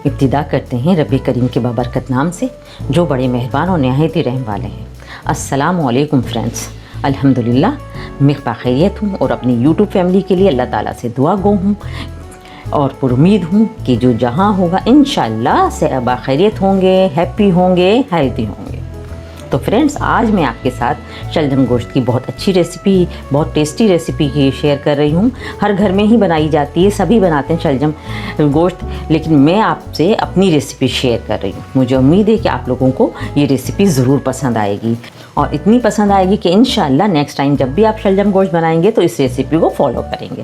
इब्तिदा करते हैं रब्बे करीम के बाबरकत नाम से, जो बड़े मेहरबान और नहायत ही रहम वाले हैं। अस्सलामु अलैकुम फ्रेंड्स। अल्हम्दुलिल्लाह मैं बाखैरियत हूँ और अपनी यूट्यूब फैमिली के लिए अल्लाह ताला से दुआ गो हूँ और पुरुमीद हूँ कि जो जहाँ होगा इंशाअल्लाह से बाखैरियत होंगे, हैप्पी होंगे, हेल्दी होंगे। तो फ्रेंड्स, आज मैं आपके साथ शलजम गोश्त की बहुत अच्छी रेसिपी, बहुत टेस्टी रेसिपी की शेयर कर रही हूँ। हर घर में ही बनाई जाती है, सभी बनाते हैं शलजम गोश्त, लेकिन मैं आपसे अपनी रेसिपी शेयर कर रही हूँ। मुझे उम्मीद है कि आप लोगों को ये रेसिपी ज़रूर पसंद आएगी और इतनी पसंद आएगी कि इंशाअल्लाह नेक्स्ट टाइम जब भी आप शलजम गोश्त बनाएंगे तो इस रेसिपी को फॉलो करेंगे।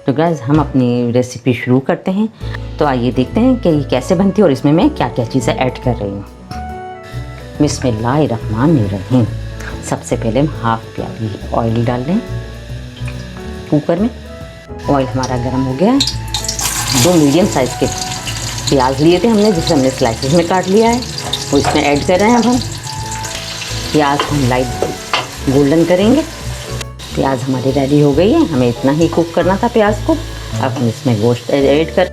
तो गाइस, हम अपनी रेसिपी शुरू करते हैं। तो आइए देखते हैं कि ये कैसे बनती है और इसमें मैं क्या क्या चीज़ें ऐड कर रही हूँ। बिस्मिल्लाहिर्रहमानिर्रहीम। सबसे पहले हम हाफ प्याली ऑयल डाल लें कुकर में। ऑयल हमारा गर्म हो गया है। 2 मीडियम साइज़ के प्याज लिए थे हमने, जिसे हमने स्लाइसेस में काट लिया है, वो इसमें ऐड कर रहे हैं। अब हम प्याज हम लाइट गोल्डन करेंगे। प्याज हमारी रेडी हो गई है, हमें इतना ही कुक करना था प्याज को। अब हम इसमें गोश्त ऐड कर,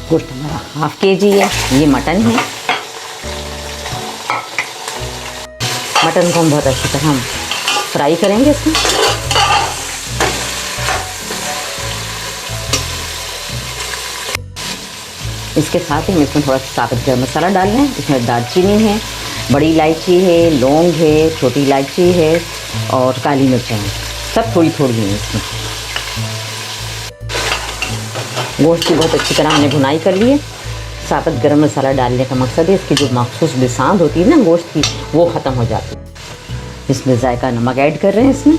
गोश्त हमारा हाफ केजी है, ये मटन है। मटन को हम बहुत अच्छी तरह हम फ्राई करेंगे इसमें। इसके साथ ही हम इसमें थोड़ा सा साबुत गरम मसाला डाल रहे हैं। इसमें दालचीनी है, बड़ी इलायची है, लौंग है, छोटी इलायची है और काली मिर्चें हैं, सब थोड़ी थोड़ी हैं इसमें। गोश्त की बहुत अच्छी तरह हमने भुनाई कर ली है। साबुत गरम मसाला डालने का मकसद है इसकी जो मखसूस बिसांद होती है ना गोश्त की, वो ख़त्म हो जाती है। इसमें जायका नमक ऐड कर रहे हैं इसमें।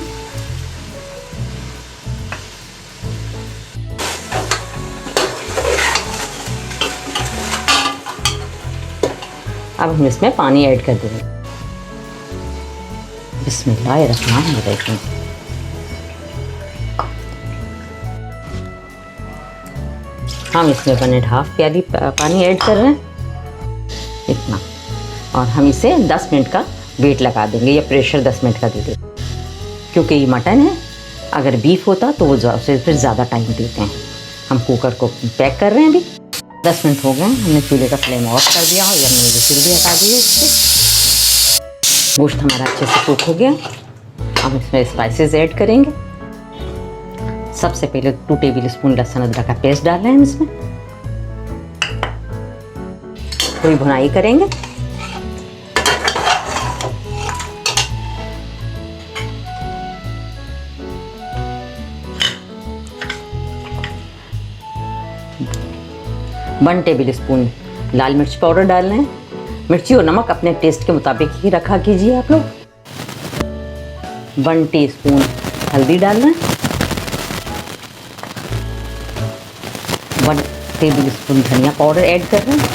अब हम इसमें पानी ऐड कर देंगे। बिस्मिल्लाहिर्रहमानिर्रहीम। हम इसमें 1.5 प्याली पानी ऐड कर रहे हैं, इतना। और हम इसे 10 मिनट का वेट लगा देंगे या प्रेशर 10 मिनट का दे देंगे, क्योंकि ये मटन है। अगर बीफ होता तो वो फिर ज़्यादा टाइम देते हैं। हम कुकर को पैक कर रहे हैं। अभी 10 मिनट हो गए, हमने चूल्हे का फ्लेम ऑफ कर दिया और हमने विसिल भी हटा दी है इससे। गोश्त हमारा अच्छे से कुक हो गया। हम इसमें स्पाइसेस ऐड करेंगे। सबसे पहले 2 टेबल स्पून लहसुन अदरक का पेस्ट डाल रहे हैं इसमें। थोड़ी भुनाई करेंगे। वन टेबल स्पून लाल मिर्च पाउडर डाल रहे हैं। मिर्ची और नमक अपने टेस्ट के मुताबिक ही रखा कीजिए आप लोग। 1 टीस्पून हल्दी डाल रहे हैं। 1 टेबल स्पून धनिया पाउडर ऐड कर रहे हैं।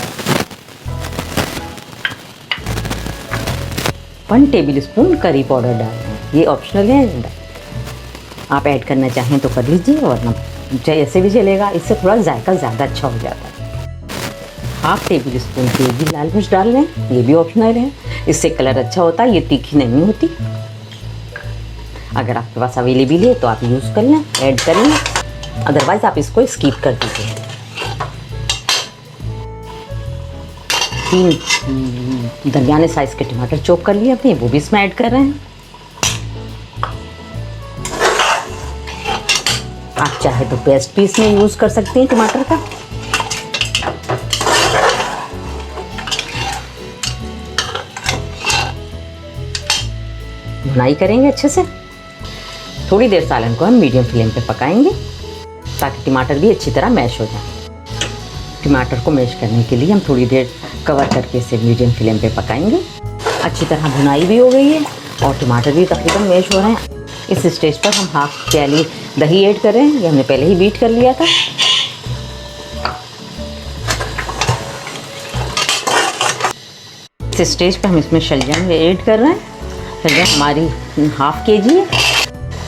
1 टेबल स्पून करी पाउडर डाल रहे हैं। ये ऑप्शनल है, आप ऐड करना चाहें तो कर लीजिए, वरना ऐसे भी चलेगा। इससे थोड़ा जायका ज़्यादा अच्छा हो जाता है। हाफ टेबल स्पून की लाल मिर्च डाल रहे हैं, ये भी ऑप्शनल है। इससे कलर अच्छा होता है, ये तीखी नहीं होती। अगर आपके पास अवेलेबल है तो आप यूज़ कर लें, ऐड कर लें, अदरवाइज़ आप इसको स्किप कर दीजिए। 3 दरमियाने साइज़ के टमाटर चॉप कर लिए अपने, वो भी इसमें ऐड कर रहे हैं। आप चाहे तो पेस्ट भी इसमें यूज़ कर सकते हैं टमाटर का। भुनाई करेंगे अच्छे से। थोड़ी देर सालन को हम मीडियम फ्लेम पे पकाएंगे ताकि टमाटर भी अच्छी तरह मैश हो जाए। टमाटर को मैश करने के लिए हम थोड़ी देर कवर करके इसे मीडियम फ्लेम पे पकाएंगे। अच्छी तरह भुनाई भी हो गई है और टमाटर भी तकरीबन मैश हो रहे हैं। इस स्टेज पर हम हाफ प्याली दही ऐड कर रहे हैं, ये हमने पहले ही बीट कर लिया था। इस स्टेज पर हम इसमें शलजम ऐड कर रहे हैं। शलजम हमारी हाफ केजी है।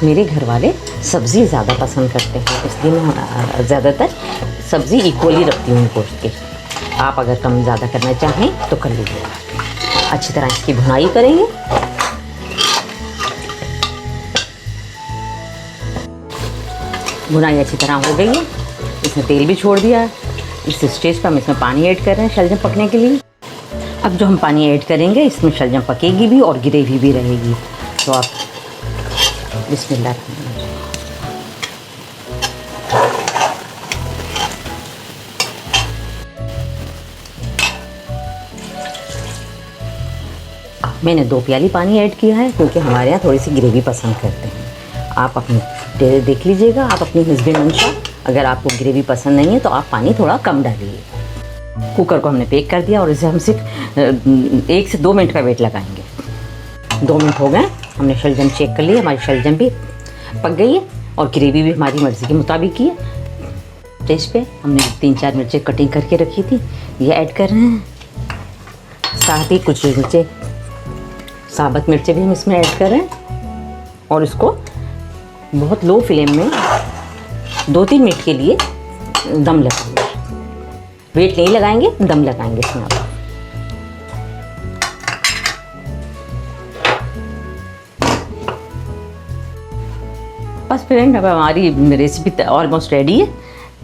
मेरे घर वाले सब्ज़ी ज़्यादा पसंद करते हैं, इसलिए मैं ज़्यादातर सब्ज़ी इक्वली रखती हूँ गोश्त के। आप अगर कम ज़्यादा करना चाहें तो कर लीजिएगा। अच्छी तरह इसकी भुनाई करेंगे। भुनाई अच्छी तरह हो गई है। इसमें तेल भी छोड़ दिया है। इस स्टेज पर हम इसमें पानी ऐड कर रहे हैं शलजम पकने के लिए। अब जो हम पानी ऐड करेंगे इसमें शलजम पकेगी भी और ग्रेवी भी रहेगी। तो आप बिस्मिल्लाह। मैंने 2 प्याली पानी ऐड किया है क्योंकि हमारे यहाँ थोड़ी सी ग्रेवी पसंद करते हैं। आप अपनी देख लीजिएगा, आप अपनी हिस्बे मंशा, अगर आपको ग्रेवी पसंद नहीं है तो आप पानी थोड़ा कम डालिए। कुकर को हमने पैक कर दिया और इसे हम सिर्फ 1 से 2 मिनट का वेट लगाएंगे। 2 मिनट हो गए, हमने शलजम चेक कर लिया, हमारी शलजम भी पक गई है और ग्रेवी भी हमारी मर्ज़ी के मुताबिक ही है। टेस्ट पे हमने 3-4 मिर्चें कटिंग करके रखी थी, ये ऐड कर रहे हैं। साथ ही कुछ मिर्चें, साबुत मिर्चें भी हम इसमें ऐड कर रहे हैं और इसको बहुत लो फ्लेम में 2-3 मिनट के लिए दम लगाएंगे। वेट नहीं लगाएंगे, दम लगाएंगे इसमें। आप बस फ्रेंड, अब हमारी रेसिपी ऑलमोस्ट रेडी है।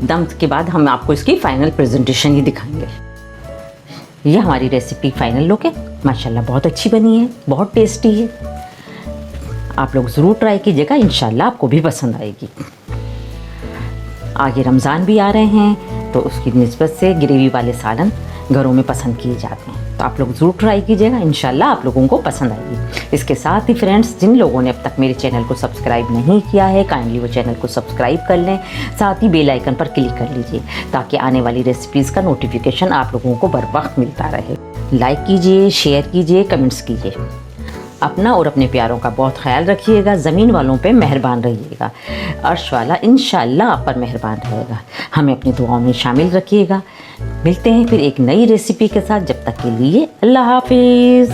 दम के बाद हम आपको इसकी फाइनल प्रेजेंटेशन ही दिखाएंगे। ये हमारी रेसिपी फाइनल लुक है। माशाल्लाह बहुत अच्छी बनी है, बहुत टेस्टी है। आप लोग ज़रूर ट्राई कीजिएगा, इंशाल्लाह आपको भी पसंद आएगी। आगे रमज़ान भी आ रहे हैं तो उसकी निस्बत से ग्रेवी वाले सालन घरों में पसंद किए जाते हैं। तो आप लोग ज़रूर ट्राई कीजिएगा, इंशाल्लाह आप लोगों को पसंद आएगी। इसके साथ ही फ्रेंड्स, जिन लोगों ने अब तक मेरे चैनल को सब्सक्राइब नहीं किया है, काइंडली वो चैनल को सब्सक्राइब कर लें। साथ ही बेल आइकन पर क्लिक कर लीजिए ताकि आने वाली रेसिपीज़ का नोटिफिकेशन आप लोगों को बर वक्त मिलता रहे। लाइक कीजिए, शेयर कीजिए, कमेंट्स कीजिए। अपना और अपने प्यारों का बहुत ख्याल रखिएगा। ज़मीन वालों पे मेहरबान रहिएगा, अर्श वाला इंशाल्लाह आप पर मेहरबान रहेगा। हमें अपनी दुआओं में शामिल रखिएगा। मिलते हैं फिर एक नई रेसिपी के साथ। जब तक के लिए अल्लाह हाफिज़।